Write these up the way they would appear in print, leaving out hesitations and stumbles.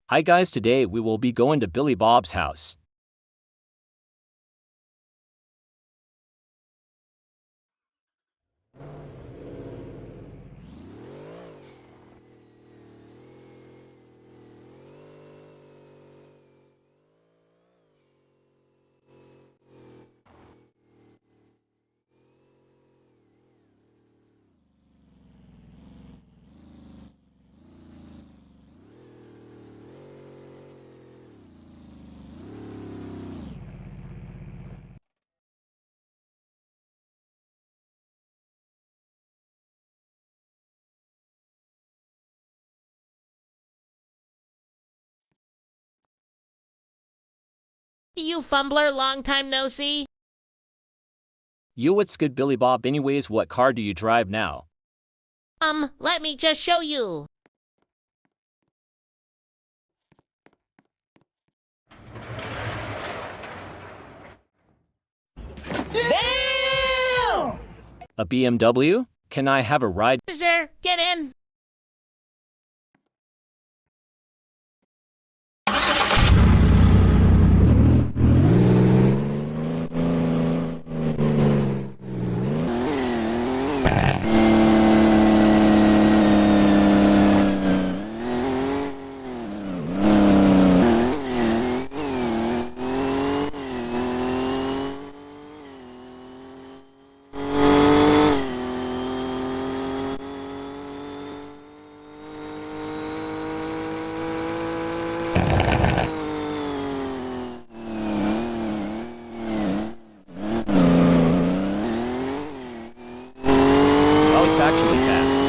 Hi guys, today we will be going to Billy Bob's house. You fumbler, long time no see. Yo, what's good Billy Bob? Anyways, what car do you drive now? Let me just show you. Damn! A BMW? Can I have a ride? Sir, get in. Oh, it's actually fast.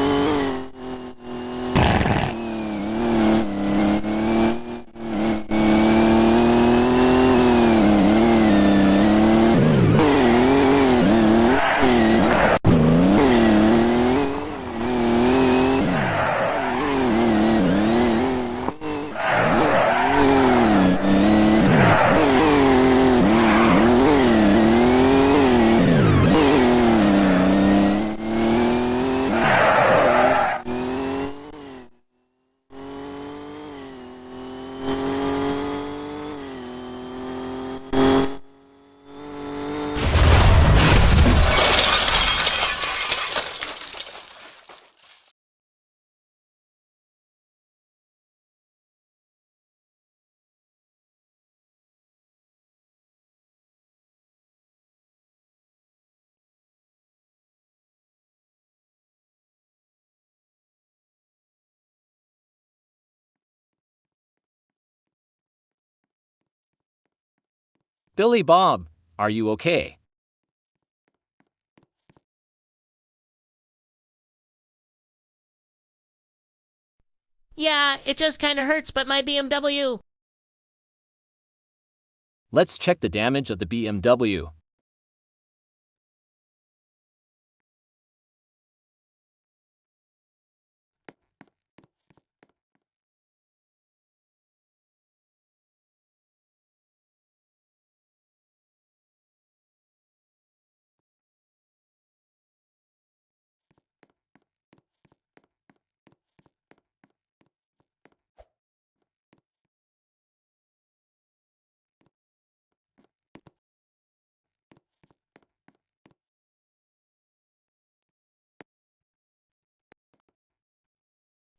Billy Bob, are you okay? Yeah, it just kinda hurts, but my BMW. Let's check the damage of the BMW.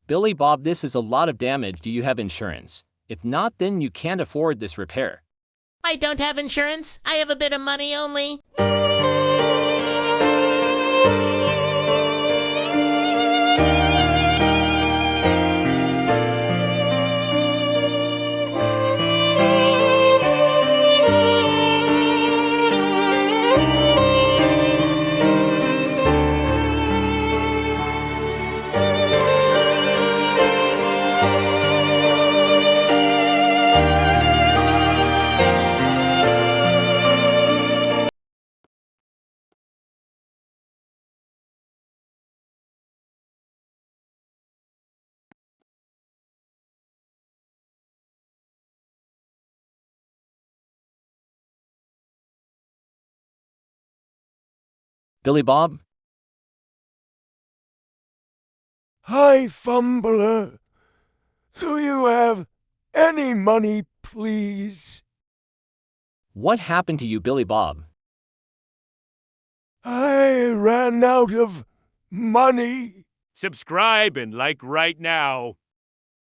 Billy Bob, this is a lot of damage. Do you have insurance? If not, then you can't afford this repair. I don't have insurance. I have a bit of money only. Billy Bob? Hi, Fumbler. Do you have Any money, please. What happened to you, Billybob? I ran out of money. Subscribe and like right now.